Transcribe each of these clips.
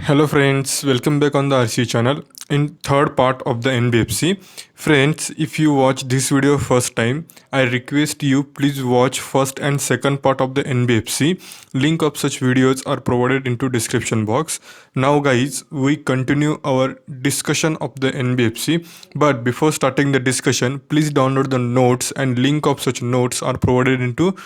Hello friends, welcome back on the RC channel in third part of the NBFC. Friends, if you watch this video first time, I request you please watch first and second part of the NBFC. Link of such videos are provided into description box. Now guys, we continue our discussion of the NBFC. But before starting the discussion, please download the notes and link of such notes are provided into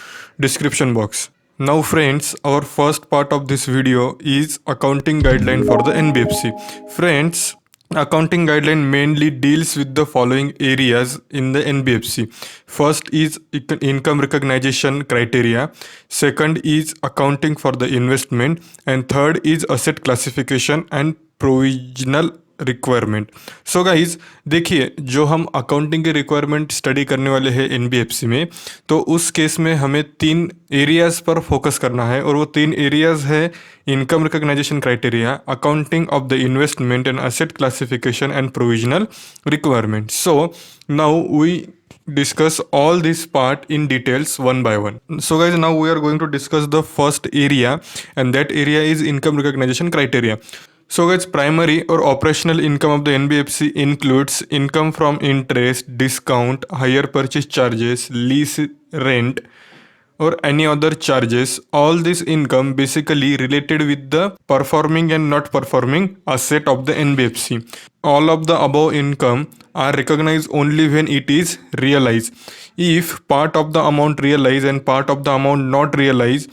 description box. Now friends, our first part of this video is accounting guideline for the NBFC. Friends, accounting guideline mainly deals with the following areas in the NBFC. First is income recognition criteria, second is accounting for the investment, and third is asset classification and provisional requirement. So guys देखिए, जो हम accounting के requirement study करने वाले हैं NBFC में, तो उस केस में हमें 3 एरियाज़ पर फोकस करना है और वो 3 एरियाज़ है income recognition criteria, accounting of the investment and asset classification and provisional requirement. So now we discuss all this part in details one by one. So guys, now we are going to discuss the first area, and that area is income recognition criteria. So guys, primary or operational income of the NBFC includes income from interest, discount, higher purchase charges, lease rent, or any other charges. All this income basically related with the performing and not performing asset of the NBFC. All of the above income are recognized only when it is realized. If part of the amount realized and part of the amount not realized,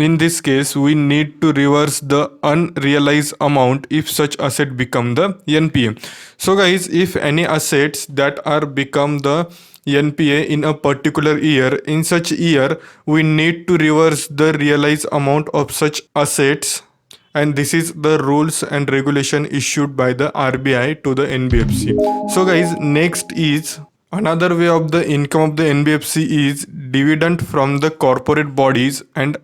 in this case we need to reverse the unrealized amount if such asset become the NPA. So guys, if any assets that are become the NPA in a particular year, in such year we need to reverse the realized amount of such assets, and this is the rules and regulation issued by the RBI to the NBFC. So guys, next is another way of the income of the NBFC is dividend from the corporate bodies and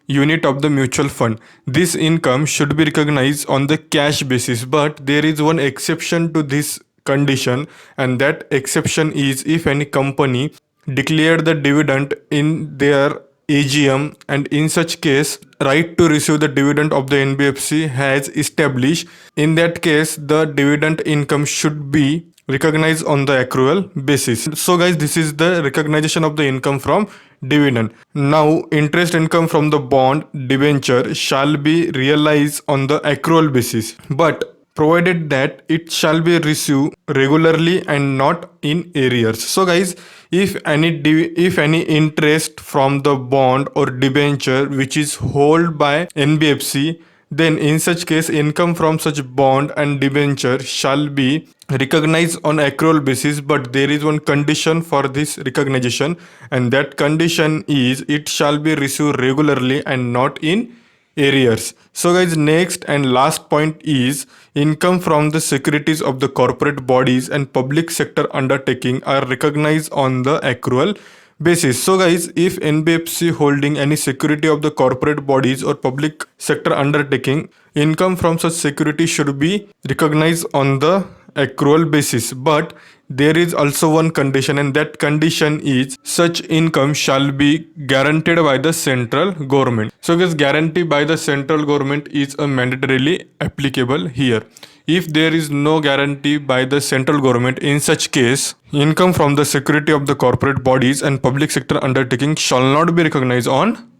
unit of the mutual fund. This income should be recognized on the cash basis, but there is one exception to this condition, and that exception is if any company declared the dividend in their AGM, and in such case right to receive the dividend of the NBFC has established. In that case the dividend income should be recognized on the accrual basis. So guys, this is the recognition of the income from dividend. Now interest income from the bond debenture shall be realized on the accrual basis, but provided that it shall be received regularly and not in arrears. So guys, if any interest from the bond or debenture which is held by NBFC, then in such case income from such bond and debenture shall be recognized on accrual basis, but there is one condition for this recognition, and that condition is it shall be received regularly and not in arrears. So guys, next and last point is income from the securities of the corporate bodies and public sector undertaking are recognized on the accrual basis. So guys, if NBFC holding any security of the corporate bodies or public sector undertaking, income from such security should be recognized on the accrual basis, but there is also one condition, and that condition is such income shall be guaranteed by the central government. So guys, guarantee by the central government is a mandatorily applicable here. If there is no guarantee by the central government, in such case income from the security of the corporate bodies and public sector undertaking shall not be recognized on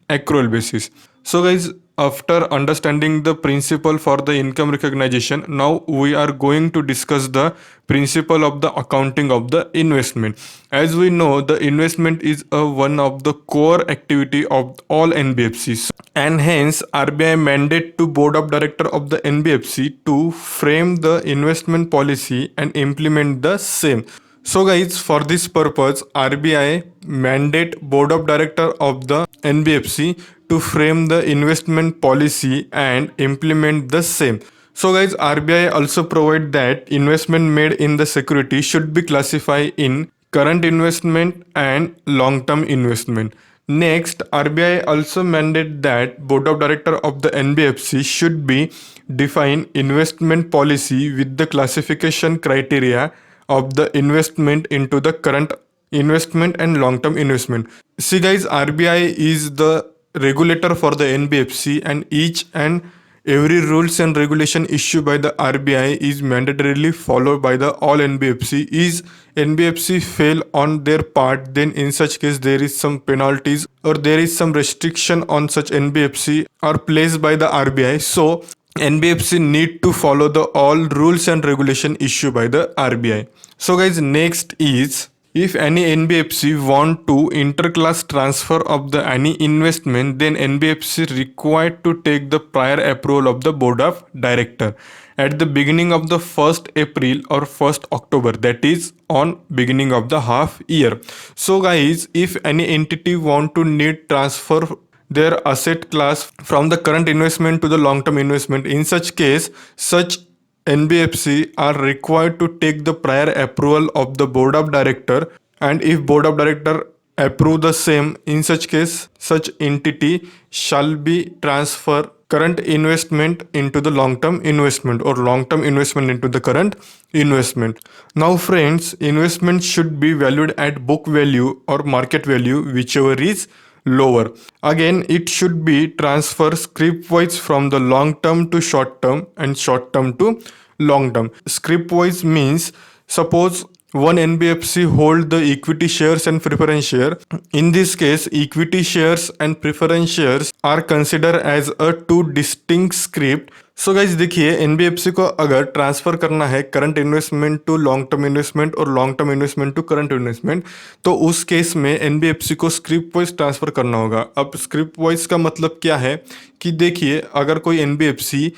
accrual basis. So guys, after understanding the principle for the income recognition, now we are going to discuss the principle of the accounting of the investment. As we know, the investment is one of the core activity of all NBFCs, and hence RBI mandate to board of director of the NBFC to frame the investment policy and implement the same. So guys, for this purpose RBI mandate board of director of the NBFC to frame the investment policy and implement the same. So guys, RBI also provide that investment made in the security should be classified in current investment and long-term investment. Next, RBI also mandate that board of director of the NBFC should be define investment policy with the classification criteria of the investment into the current investment and long-term investment. See guys, RBI is the regulator for the NBFC, and each and Every rules and regulation issued by the RBI is mandatorily followed by the all NBFC. Is NBFC fail on their part, then in such case there is some penalties or there is some restriction on such NBFC are placed by the RBI. So NBFC need to follow the all rules and regulation issued by the RBI. So guys, next is if any NBFC want to interclass transfer of the any investment, then NBFC required to take the prior approval of the board of director at the beginning of the 1st April or 1st October, that is on beginning of the half year. So guys, if any entity want to need transfer their asset class from the current investment to the long term investment, in such case such NBFC are required to take the prior approval of the board of director, and if board of director approve the same, in such case such entity shall be transfer current investment into the long term investment or long term investment into the current investment. Now friends, investment should be valued at book value or market value, whichever is lower. Again, it should be transfer script wise from the long term to short term and short term to long term. Script wise means suppose one NBFC hold the equity shares and preference share. In this case, equity shares and preference shares are considered as a two distinct script. So guys देखिए, NBFC को अगर transfer करना है current investment to long term investment और long term investment to current investment, तो उस case में NBFC को स्क्रिप्ट वाइज ट्रांसफर करना होगा. अब स्क्रिप्ट वाइज का मतलब क्या है कि देखिए, अगर कोई एनबीएफसी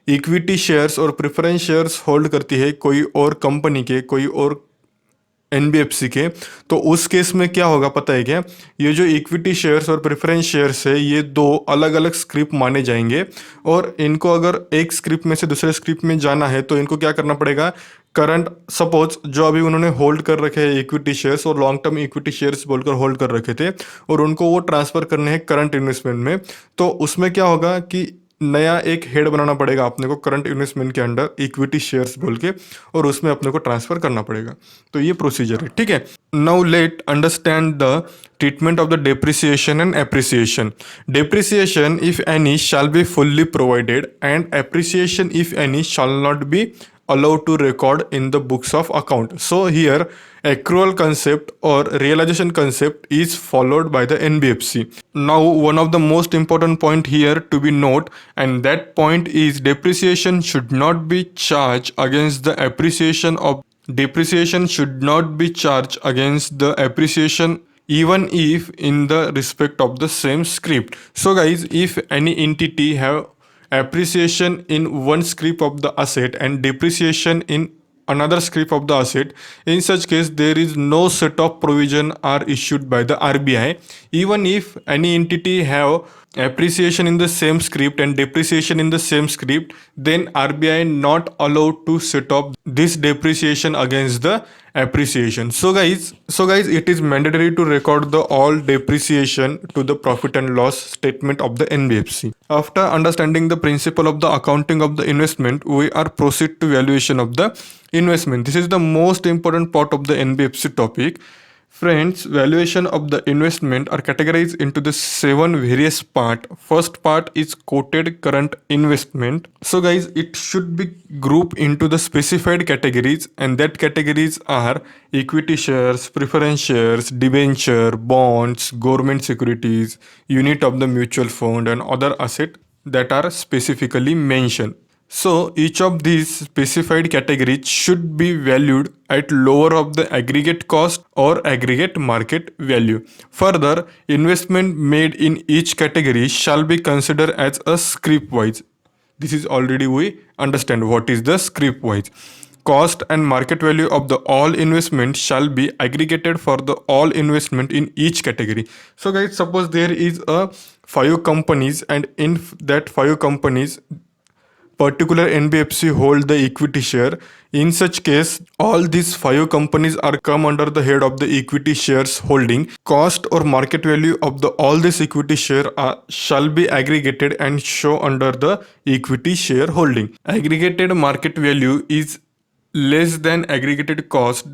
इक्विटी शेयर्स और प्रेफरेंस शेयर्स होल्ड करती है कोई और कंपनी के, कोई और एनबीएफसी के, तो उस केस में क्या होगा पता है क्या? ये जो इक्विटी शेयर्स और प्रेफरेंस शेयर्स है, ये दो अलग अलग स्क्रिप्ट माने जाएंगे और इनको अगर एक स्क्रिप्ट में से दूसरे स्क्रिप्ट में जाना है तो इनको क्या करना पड़ेगा? करंट सपोज जो अभी उन्होंने होल्ड कर रखे हैं इक्विटी शेयर्स और लॉन्ग टर्म इक्विटी शेयर्स बोलकर होल्ड कर रखे थे और उनको वो ट्रांसफर करने हैं करंट इन्वेस्टमेंट में, तो उसमें क्या होगा कि नया एक हेड बनाना पड़ेगा अपने को करंट इन्वेस्टमेंट के अंडर इक्विटी शेयर्स बोल के, और उसमें अपने को ट्रांसफर करना पड़ेगा. तो ये प्रोसीजर है, ठीक है. Now let understand the treatment of the depreciation and appreciation. Depreciation if any shall be fully provided and appreciation if any shall not be allowed to record in the books of account. So here accrual concept or realization concept is followed by the NBFC. Now one of the most important point here to be note, and that point is depreciation should not be charged against the appreciation of depreciation should not be charged against the appreciation even if in the respect of the same script. So guys, if any entity have appreciation in one script of the asset and depreciation in another script of the asset, in such case there is no set of provision are issued by the RBI. Even if any entity have appreciation in the same script and depreciation in the same script, then RBI not allowed to set up this depreciation against the appreciation. So guys, it is mandatory to record the all depreciation to the profit and loss statement of the NBFC. After understanding the principle of the accounting of the investment, we are proceed to valuation of the investment. This is the most important part of the NBFC topic. Friends, valuation of the investment are categorized into the 7 various part. First part is quoted current investment. So guys, it should be grouped into the specified categories, and that categories are equity shares, preference shares, debenture, bonds, government securities, unit of the mutual fund, and other assets that are specifically mentioned. So each of these specified categories should be valued at lower of the aggregate cost or aggregate market value. Further, investment made in each category shall be considered as a script wise. This is already we understand what is the script wise. Cost and market value of the all investment shall be aggregated for the all investment in each category. So guys, suppose there is a 5 companies, and in that 5 companies particular NBFC hold the equity share. In such case, all these 5 companies are come under the head of the equity shares holding. Cost or market value of the all this equity share shall be aggregated and show under the equity share holding. Aggregated market value is less than aggregated cost.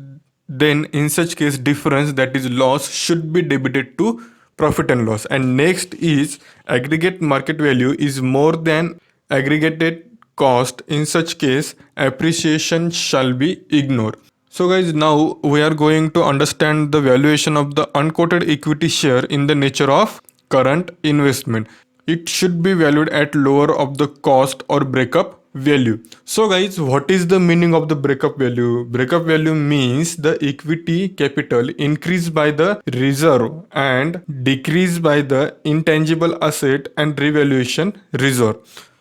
Then in such case, difference, that is loss, should be debited to profit and loss. And next is aggregate market value is more than aggregated cost. In such case, appreciation shall be ignored. So guys, now we are going to understand the valuation of the unquoted equity share in the nature of current investment. It should be valued at lower of the cost or breakup value. So guys, what is the meaning of the breakup value? Breakup value means the equity capital increased by the reserve and decreased by the intangible asset and revaluation reserve.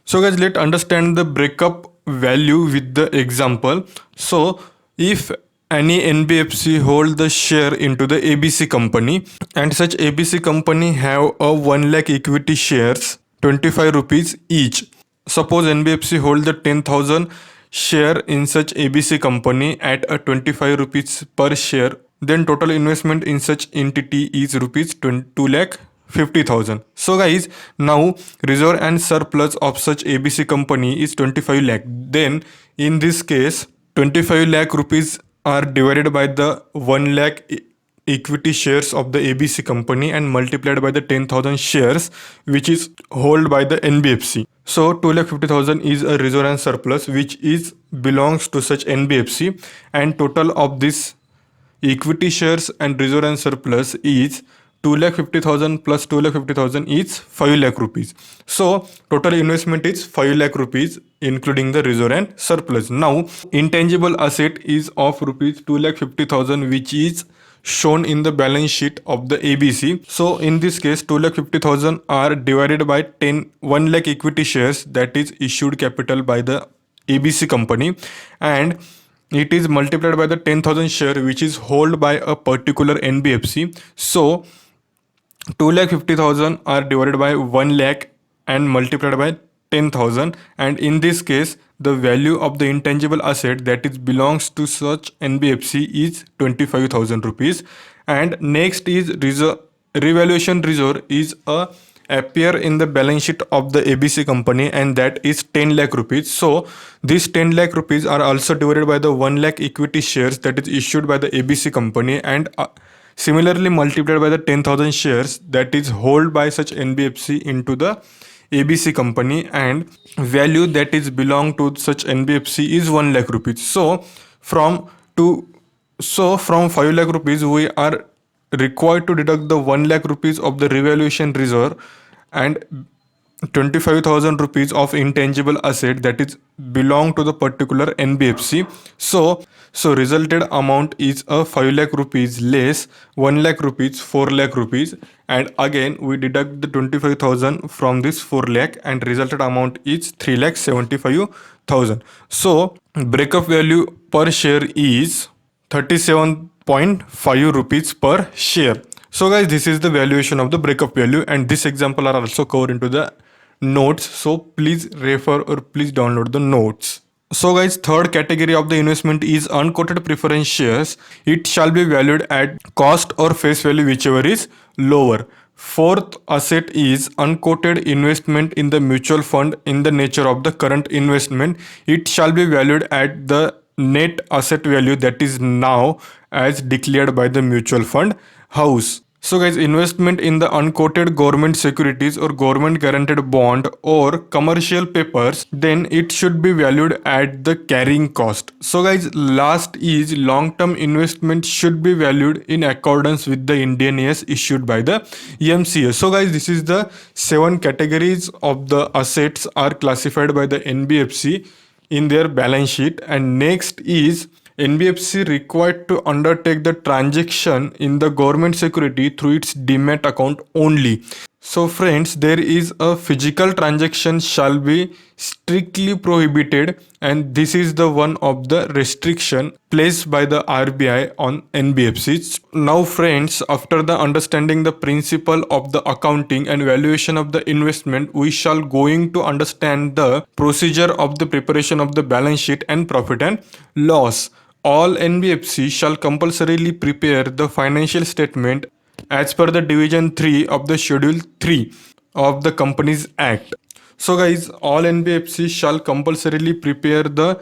So guys, let's understand the breakup value with the example. So if any NBFC hold the share into the ABC company and such ABC company have a 1 lakh equity shares 25 rupees each. Suppose NBFC hold the 10,000 share in such ABC company at a 25 rupees per share, then total investment in such entity is rupees 2 lakh 50,000. So guys, now reserve and surplus of such ABC company is 25 lakh. Then in this case 25 lakh rupees are divided by the 1 lakh equity shares of the ABC company and multiplied by the 10,000 shares which is held by the NBFC. So 2,50,000 is a reserve and surplus which is belongs to such NBFC, and total of this equity shares and reserve and surplus is 2,50,000 plus 2,50,000 is 5 lakh rupees. So total investment is 5 lakh rupees including the reserve and surplus. Now intangible asset is of rupees 2,50,000 which is shown in the balance sheet of the ABC. So in this case 2,50,000 are divided by 1 lakh equity shares, that is issued capital by the ABC company, and it is multiplied by the 10,000 share which is held by a particular NBFC. So 2,50,000 are divided by 1 lakh and multiplied by 10,000, and in this case the value of the intangible asset that is belongs to such NBFC is 25,000 rupees. And next is revaluation reserve is a appear in the balance sheet of the ABC company, and that is 10 lakh rupees. So these 10 lakh rupees are also divided by the 1 lakh equity shares that is issued by the ABC company, and similarly multiplied by the 10,000 shares that is held by such NBFC into the ABC company, and value that is belong to such NBFC is 1 lakh rupees. So from 5 lakh rupees we are required to deduct the 1 lakh rupees of the revaluation reserve and 25,000 rupees of intangible asset that is belong to the particular NBFC. So resulted amount is a 5 lakh rupees less 1 lakh rupees 4 lakh rupees, and again we deduct the 25,000 from this 4 lakh and resulted amount is 3 lakh 75,000. So breakup value per share is 37.5 rupees per share. So guys, this is the valuation of the breakup value, and this example are also covered into the notes, so please refer or please download the notes. So guys, third category of the investment is unquoted preference shares. It shall be valued at cost or face value, whichever is lower. Fourth asset is unquoted investment in the mutual fund in the nature of the current investment. It shall be valued at the net asset value that is now as declared by the mutual fund house. So guys, investment in the unquoted government securities or government guaranteed bond or commercial papers, then it should be valued at the carrying cost. So guys, last is long-term investment should be valued in accordance with the IndAS issued by the MCA. So guys, this is the 7 categories of the assets are classified by the NBFC in their balance sheet. And next is NBFC required to undertake the transaction in the government security through its demat account only. So friends, there is a physical transaction shall be strictly prohibited, and this is the one of the restriction placed by the RBI on NBFCs. Now friends, after the understanding the principle of the accounting and valuation of the investment, we shall going to understand the procedure of the preparation of the balance sheet and profit and loss. All NBFCs shall compulsorily prepare the financial statement as per the division 3 of the schedule 3 of the Companies Act. So guys, all NBFCs shall compulsorily prepare the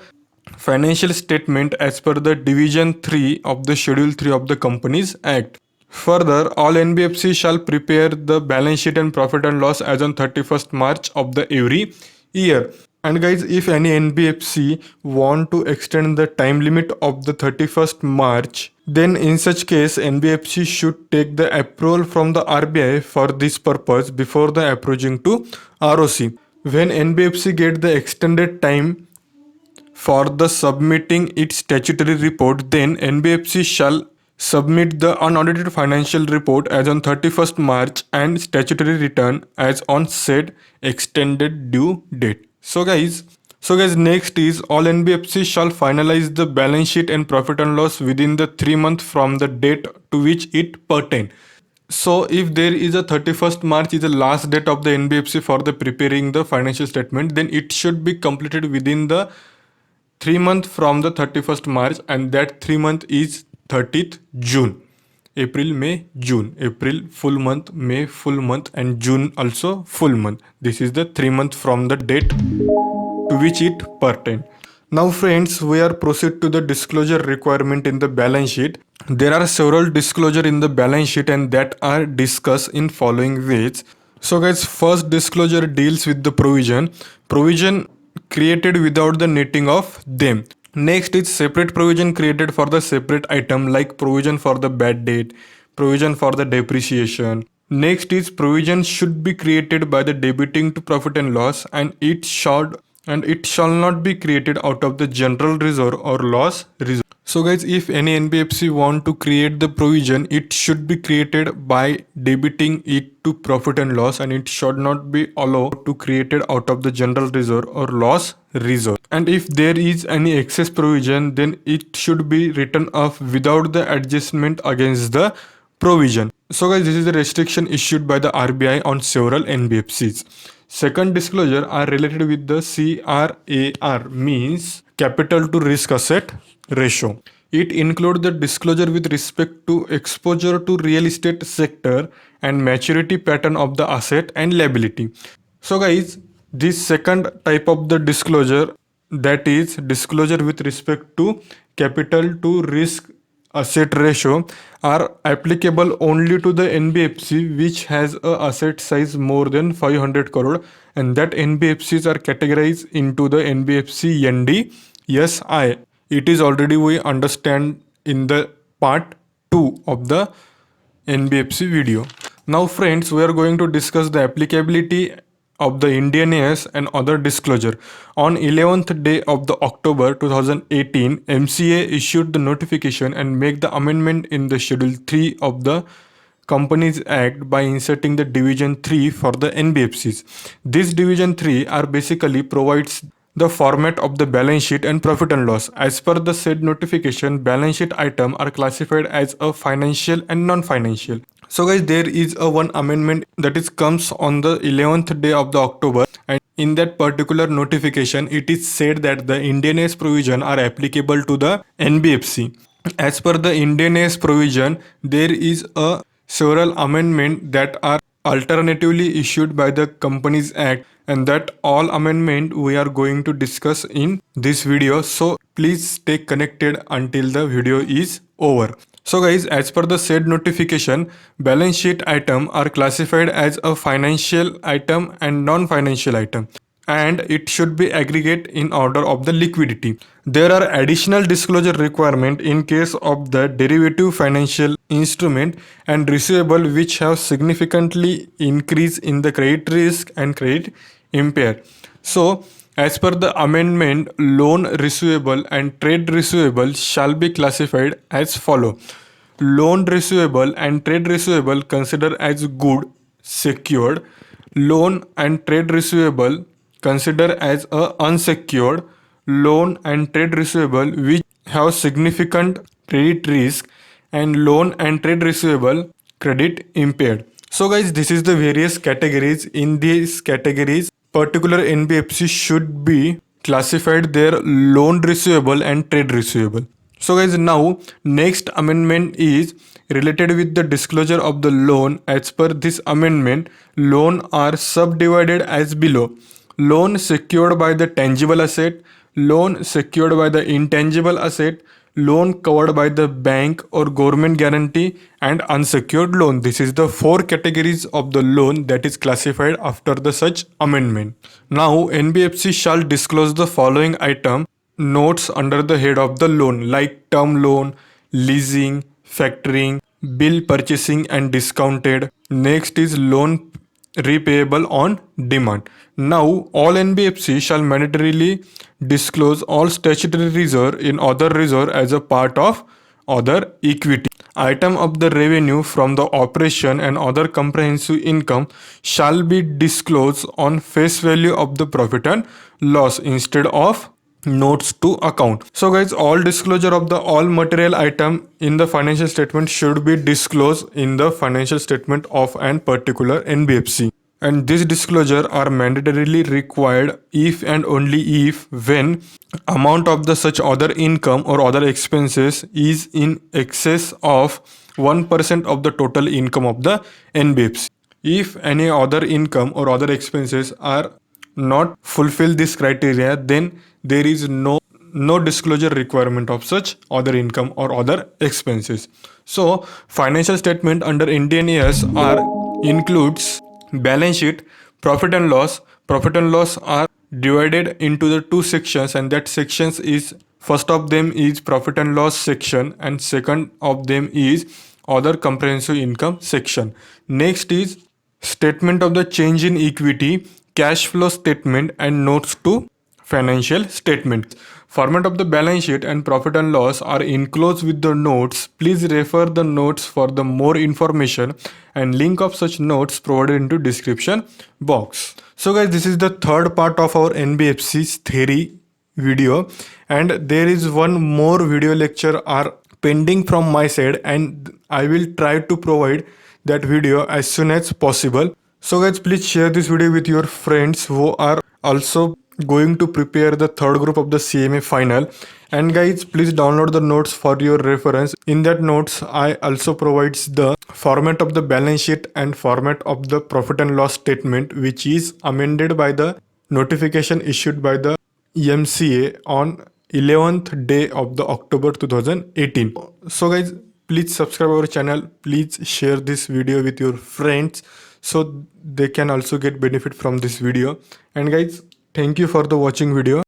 financial statement as per the division 3 of the schedule 3 of the Companies Act. Further, all NBFCs shall prepare the balance sheet and profit and loss as on 31st March of the every year. And guys, if any NBFC want to extend the time limit of the 31st March, then in such case NBFC should take the approval from the RBI for this purpose before the approaching to ROC. When NBFC get the extended time for the submitting its statutory report, then NBFC shall submit the unaudited financial report as on 31st March and statutory return as on said extended due date. So guys, next is all NBFCs shall finalize the balance sheet and profit and loss within the 3 months from the date to which it pertain. So if there is a 31st March is the last date of the NBFC for the preparing the financial statement, then it should be completed within the 3 months from the 31st March, and that 3 month is 30th June. April, May, June. April full month, May full month, and June also full month. This is the 3 month from the date to which it pertain. Now friends, we are proceed to the disclosure requirement in the balance sheet. There are several disclosure in the balance sheet and that are discussed in following ways. So guys, first disclosure deals with the provision created without the netting of them. Next is separate provision created for the separate item, like provision for the bad debt, provision for the depreciation. Next is provision should be created by the debiting to profit and loss, and it shall not be created out of the general reserve or loss reserve. So guys, if any NBFC want to create the provision, it should be created by debiting it to profit and loss, and it should not be allowed to create it out of the general reserve or loss reserve. And if there is any excess provision, then it should be written off without the adjustment against the provision. So guys, this is the restriction issued by the RBI on several NBFCs. Second disclosure are related with the CRAR, means capital to risk asset ratio. It includes the disclosure with respect to exposure to real estate sector and maturity pattern of the asset and liability. So guys, this second type of the disclosure, that is disclosure with respect to capital to risk asset ratio, are applicable only to the NBFC which has a asset size more than 500 crore, and that NBFCs are categorized into the NBFC NDSI. It is already we understand in the part 2 of the NBFC video. Now friends, we are going to discuss the applicability of the IndAS and other disclosure. On 11th day of the October 2018, MCA issued the notification and make the amendment in the Schedule 3 of the Companies Act by inserting the Division 3 for the NBFCs. This Division 3 are basically provides the format of the balance sheet and profit and loss. As per the said notification, balance sheet item are classified as a financial and non-financial. So guys, there is a one amendment that is comes on the 11th day of the October, and in that particular notification it is said that the IndAS provision are applicable to the NBFC. As per the IndAS provision, there is a several amendment that are alternatively issued by the Companies Act, and that all amendment we are going to discuss in this video. So please stay connected until the video is over. So guys, as per the said notification, balance sheet item are classified as a financial item and non-financial item, and it should be aggregate in order of the liquidity. There are additional disclosure requirement in case of the derivative financial instrument and receivable which have significantly increased in the credit risk and credit impair. So as per the amendment, loan receivable and trade receivable shall be classified as follow. Loan receivable and trade receivable considered as good secured. Loan and trade receivable considered as a unsecured. Loan and trade receivable which have significant credit risk, and loan and trade receivable credit impaired. So guys, this is the various categories. In these categories, particular NBFC should be classified their loan receivable and trade receivable. So guys, now next amendment is related with the disclosure of the loan. As per this amendment, loan are subdivided as below: loan secured by the tangible asset, loan secured by the intangible asset, loan covered by the bank or government guarantee, and unsecured loan. This is the four categories of the loan that is classified after the such amendment. Now NBFC shall disclose the following item notes under the head of the loan, like term loan, leasing, factoring, bill purchasing and discounted. Next is loan repayable on demand. Now all NBFC shall mandatorily disclose all statutory reserve in other reserve as a part of other equity. Item of the revenue from the operation and other comprehensive income shall be disclosed on face value of the profit and loss instead of notes to account. So guys, all disclosure of the all material item in the financial statement should be disclosed in the financial statement of an particular NBFC, and this disclosure are mandatorily required if and only if when amount of the such other income or other expenses is in excess of 1% of the total income of the NBFC. If any other income or other expenses are not fulfill this criteria, then there is no disclosure requirement of such other income or other expenses. So financial statement under Indian years are includes balance sheet, profit and loss. Profit and loss are divided into the two sections, and that sections is first of them is profit and loss section and second of them is other comprehensive income section. Next is statement of the change in equity, cash flow statement and notes to financial statement. Format of the balance sheet and profit and loss are enclosed with the notes. Please refer the notes for the more information, and link of such notes provided into description box. So guys, this is the third part of our NBFC's theory video, and there is one more video lecture are pending from my side, and I will try to provide that video as soon as possible. So guys, please share this video with your friends who are also going to prepare the third group of the CMA final. And guys, please download the notes for your reference. In that notes, I also provides the format of the balance sheet and format of the profit and loss statement, which is amended by the notification issued by the MCA on 11th day of the October 2018. So guys, please subscribe our channel. Please share this video with your friends so they can also get benefit from this video. And guys, thank you for the watching video.